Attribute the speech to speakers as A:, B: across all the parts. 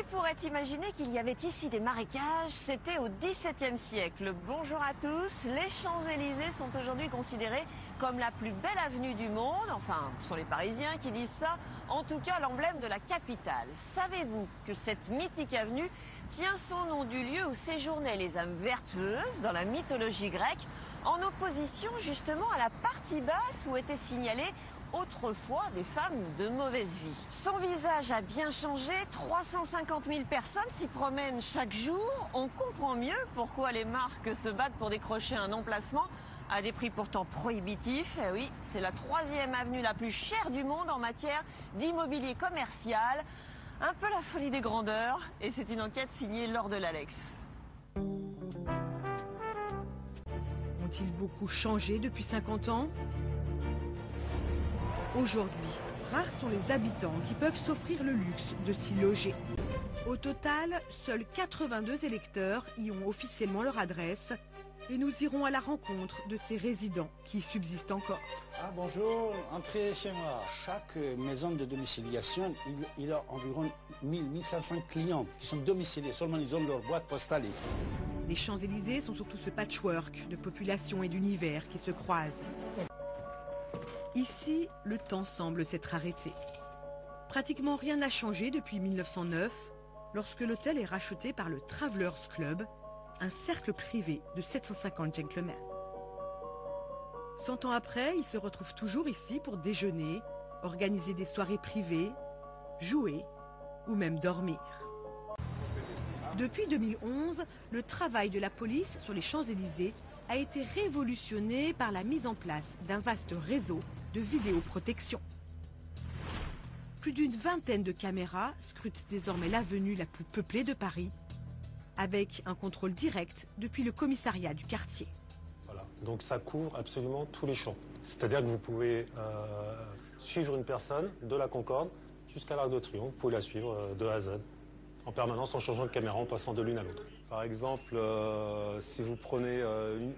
A: pourrait imaginer qu'il y avait ici des marécages? C'était au XVIIe siècle. Bonjour à tous. Les Champs-Élysées sont aujourd'hui considérés comme la plus belle avenue du monde. Enfin, ce sont les Parisiens qui disent ça. En tout cas, l'emblème de la capitale. Savez-vous que cette mythique avenue tient son nom du lieu où séjournaient les âmes vertueuses dans la mythologie grecque, en opposition justement à la partie basse où étaient signalées autrefois des femmes de mauvaise vie. Son visage a bien changé, 350 000 personnes s'y promènent chaque jour. On comprend mieux pourquoi les marques se battent pour décrocher un emplacement à des prix pourtant prohibitifs. Eh oui, c'est la 3e avenue la plus chère du monde en matière d'immobilier commercial. Un peu la folie des grandeurs, et c'est une enquête signée Laure de l'Alex.
B: Ont-ils beaucoup changé depuis 50 ans ? Aujourd'hui, rares sont les habitants qui peuvent s'offrir le luxe de s'y loger. Au total, seuls 82 électeurs y ont officiellement leur adresse et nous irons à la rencontre de ces résidents qui subsistent encore.
C: Ah bonjour, entrez chez moi. Chaque maison de domiciliation, il y a environ 1500 clients qui sont domiciliés, seulement ils ont leur boîte postale ici.
B: Les Champs-Élysées sont surtout ce patchwork de population et d'univers qui se croisent. Ici, le temps semble s'être arrêté. Pratiquement rien n'a changé depuis 1909, lorsque l'hôtel est racheté par le Travelers Club, un cercle privé de 750 gentlemen. 100 ans après, ils se retrouvent toujours ici pour déjeuner, organiser des soirées privées, jouer ou même dormir. Depuis 2011, le travail de la police sur les Champs-Élysées a été révolutionné par la mise en place d'un vaste réseau de vidéoprotection. Plus d'une vingtaine de caméras scrutent désormais l'avenue la plus peuplée de Paris, avec un contrôle direct depuis le commissariat du quartier.
D: Voilà. Donc ça couvre absolument tous les champs. C'est-à-dire que vous pouvez suivre une personne de la Concorde jusqu'à l'Arc de Triomphe. Vous pouvez la suivre de A à Z, en permanence, en changeant de caméra, en passant de l'une à l'autre. Par exemple, si vous prenez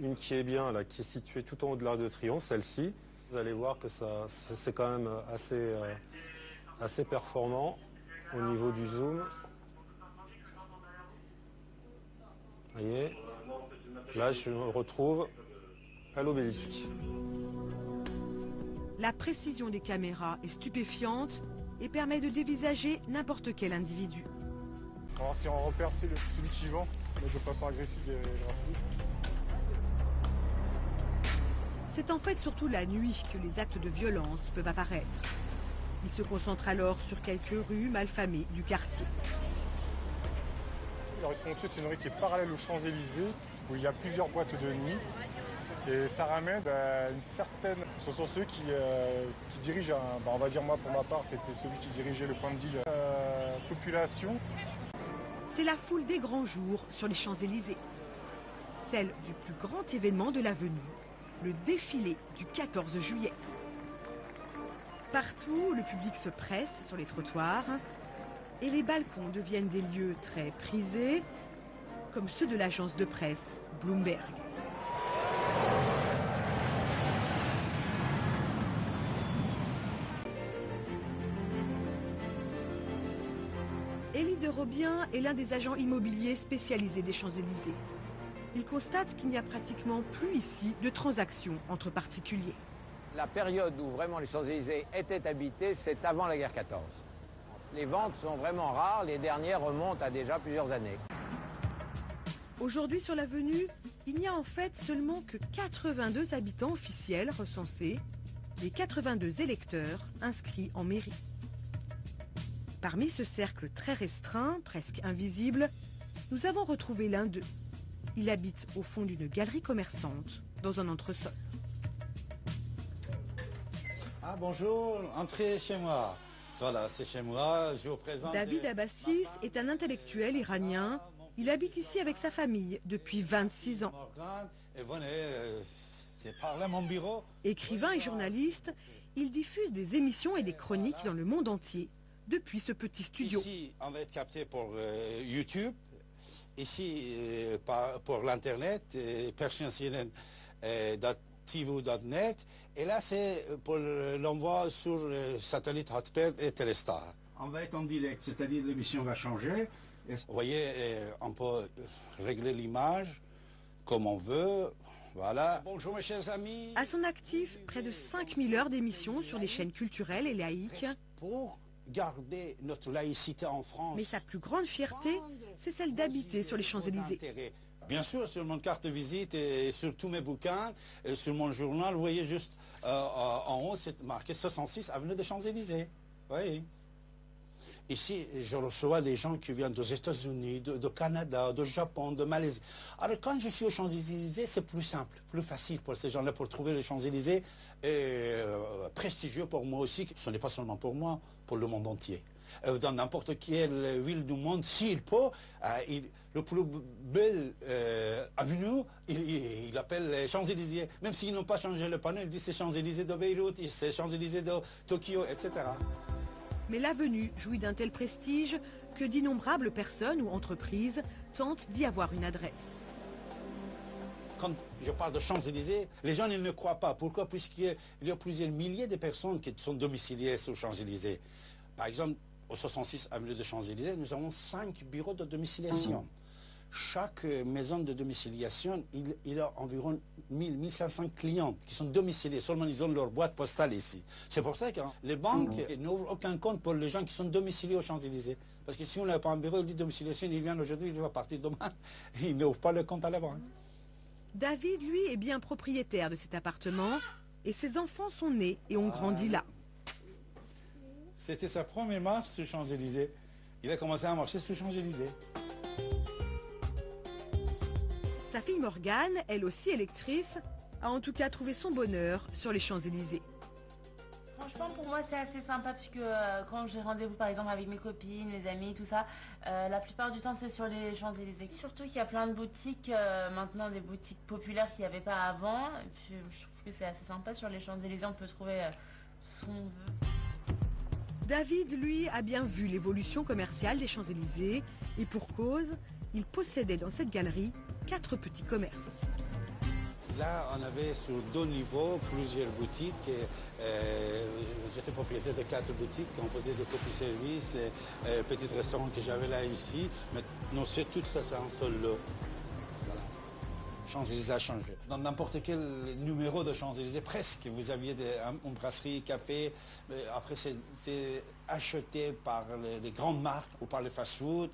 D: une qui est bien, là, qui est située tout en haut de l'Arc de Triomphe, celle-ci, vous allez voir que c'est quand même assez performant au niveau du zoom. Vous voyez, là je me retrouve à l'obélisque.
B: La précision des caméras est stupéfiante et permet de dévisager n'importe quel individu.
E: On va voir si on repère celui qui vend, mais de façon agressive et racistique.
B: C'est en fait surtout la nuit que les actes de violence peuvent apparaître. Ils se concentrent alors sur quelques rues malfamées du quartier.
E: La rue de Pontier, c'est une rue qui est parallèle aux Champs-Élysées, où il y a plusieurs boîtes de nuit. Et ça ramène une certaine... Ce sont ceux qui dirigent, on va dire moi pour ma part, c'était celui qui dirigeait le point de deal population.
B: C'est la foule des grands jours sur les Champs-Élysées. Celle du plus grand événement de l'avenue, le défilé du 14 juillet. Partout, le public se presse sur les trottoirs et les balcons deviennent des lieux très prisés, comme ceux de l'agence de presse Bloomberg. Élie de Robien est l'un des agents immobiliers spécialisés des Champs-Élysées. Il constate qu'il n'y a pratiquement plus ici de transactions entre particuliers.
F: La période où vraiment les Champs-Élysées étaient habités, c'est avant la guerre 14. Les ventes sont vraiment rares, les dernières remontent à déjà plusieurs années.
B: Aujourd'hui sur l'avenue, il n'y a en fait seulement que 82 habitants officiels recensés, les 82 électeurs inscrits en mairie. Parmi ce cercle très restreint, presque invisible, nous avons retrouvé l'un d'eux. Il habite au fond d'une galerie commerçante, dans un entresol.
C: Ah bonjour, entrez chez moi. Voilà, c'est chez moi, je vous présente...
B: David Abbassis est un intellectuel iranien. Il habite ici avec sa famille depuis 26 ans.
C: Et venez, c'est par là mon bureau.
B: Écrivain et journaliste, il diffuse des émissions et des chroniques dans le monde entier depuis ce petit studio.
C: Ici, on va être capté pour YouTube. Ici, pour l'Internet, persiancnn.tv.net. Et là, c'est pour l'envoi sur satellite Hotbird et Telestar. on va être en direct, c'est-à-dire l'émission va changer. Et, vous voyez, on peut régler l'image comme on veut. Voilà. Bonjour mes chers amis.
B: À son actif, près de 5000 heures d'émissions sur des chaînes culturelles et laïques.
C: Pour garder notre laïcité en France.
B: Mais sa plus grande fierté, c'est celle d'habiter sur les Champs-Élysées.
C: Bien sûr, sur mon carte de visite et sur tous mes bouquins, et sur mon journal, vous voyez juste en haut, c'est marqué 66 avenue des Champs-Élysées. Oui. Ici, je reçois des gens qui viennent des États-Unis, de Canada, du Japon, de Malaisie. Alors, quand je suis aux Champs-Élysées, c'est plus simple, plus facile pour ces gens-là, pour trouver les Champs-Élysées. Et prestigieux pour moi aussi. Ce n'est pas seulement pour moi, pour le monde entier. Dans n'importe quelle ville du monde, s'il peut, le plus bel avenue, il appelle les Champs-Élysées. Même s'ils n'ont pas changé le panneau, il dit c'est Champs-Élysées de Beyrouth, c'est Champs-Élysées de Tokyo, etc.
B: Mais l'avenue jouit d'un tel prestige que d'innombrables personnes ou entreprises tentent d'y avoir une adresse.
C: Quand je parle de Champs-Élysées, les gens ils ne croient pas. Pourquoi? Puisqu'il y a plusieurs milliers de personnes qui sont domiciliées sur Champs-Élysées. Par exemple, au 66 avenue des Champs-Élysées, nous avons 5 bureaux de domiciliation. Chaque maison de domiciliation, il a environ 1500 clients qui sont domiciliés. Seulement, ils ont leur boîte postale ici. C'est pour ça que les banques n'ouvrent aucun compte pour les gens qui sont domiciliés aux Champs-Élysées. Parce que si on n'a pas un bureau de domiciliation, ils viennent aujourd'hui, ils vont partir demain. Ils n'ouvrent pas le compte à la banque.
B: David, lui, est bien propriétaire de cet appartement et ses enfants sont nés et ont grandi là.
C: C'était sa première marche sur Champs-Élysées. Il a commencé à marcher sur Champs-Élysées.
B: Sa fille Morgane, elle aussi électrice, a en tout cas trouvé son bonheur sur les Champs-Élysées.
G: Franchement, pour moi, c'est assez sympa puisque quand j'ai rendez-vous, par exemple, avec mes copines, mes amis, tout ça, la plupart du temps, c'est sur les Champs-Élysées. Surtout qu'il y a plein de boutiques, maintenant des boutiques populaires qu'il n'y avait pas avant. Et puis, je trouve que c'est assez sympa sur les Champs-Élysées, on peut trouver ce qu'on veut.
B: David, lui, a bien vu l'évolution commerciale des Champs-Élysées et pour cause, il possédait dans cette galerie 4 petits commerces.
C: Là, on avait sur 2 niveaux plusieurs boutiques. J'étais propriétaire de 4 boutiques. On faisait des copie-services, petits restaurants que j'avais là ici. Maintenant, c'est tout ça, c'est un seul lot. Voilà. Champs-Élysées a changé. Dans n'importe quel numéro de Champs-Élysées, presque, vous aviez une brasserie, café. Après, c'était acheté par les grandes marques ou par les fast-food.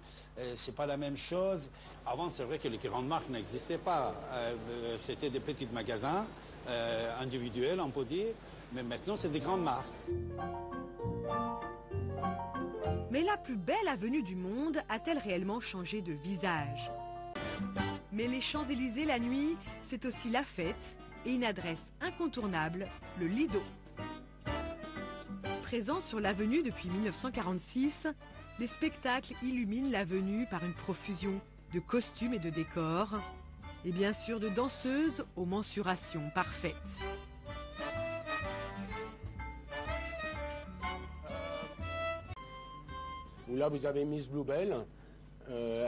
C: C'est pas la même chose. Avant, c'est vrai que les grandes marques n'existaient pas. C'était des petits magasins individuels, on peut dire. Mais maintenant, c'est des grandes marques.
B: Mais la plus belle avenue du monde a-t-elle réellement changé de visage? Mais les Champs-Élysées la nuit, c'est aussi la fête et une adresse incontournable, le Lido. Présent sur l'avenue depuis 1946, les spectacles illuminent l'avenue par une profusion de costumes et de décors, et bien sûr de danseuses aux mensurations parfaites.
H: Là, vous avez Miss Bluebell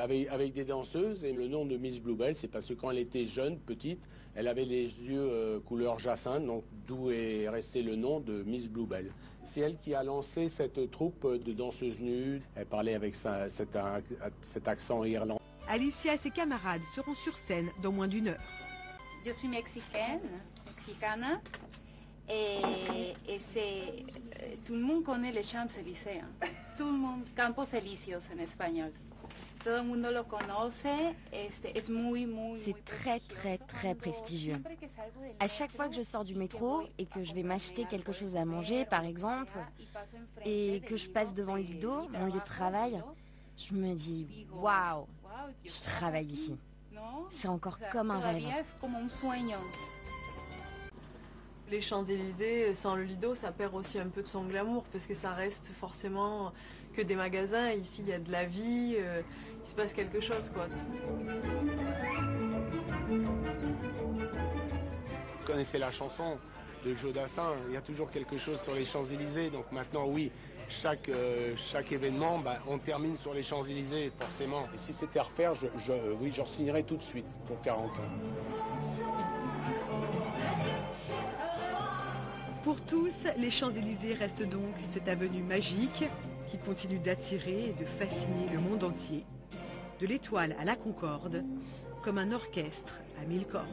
H: avec des danseuses. Et le nom de Miss Bluebell, c'est parce que quand elle était jeune, petite, elle avait les yeux couleur jacinthe, donc d'où est resté le nom de Miss Bluebell. C'est elle qui a lancé cette troupe de danseuses nues. Elle parlait avec cet accent irlandais.
B: Alicia et ses camarades seront sur scène dans moins d'1 heure.
I: Je suis mexicana, et c'est... Tout le monde connaît les Champs-Élysées. Tout le monde, Campos Elíseos en espagnol. Todo el mundo lo conoce, es muy
J: C'est très prestigieux. À chaque fois que je sors du métro et que je vais m'acheter quelque chose à manger, par exemple, et que je passe devant le Lido, mon lieu de travail, je me dis « Waouh, je travaille ici ». C'est encore comme un rêve.
K: Les Champs-Élysées, sans le Lido, ça perd aussi un peu de son glamour, parce que ça reste forcément que des magasins. Ici, il y a de la vie, il se passe quelque chose, quoi.
H: Vous connaissez la chanson de Joe Dassin, il y a toujours quelque chose sur les Champs-Élysées. Donc maintenant, oui, chaque événement, on termine sur les Champs-Élysées, forcément. Et si c'était à refaire, oui, je re-signerais tout de suite pour 40 ans.
B: Pour tous, les Champs-Élysées restent donc cette avenue magique qui continue d'attirer et de fasciner le monde entier, de l'Étoile à la Concorde, comme un orchestre à 1000 cordes.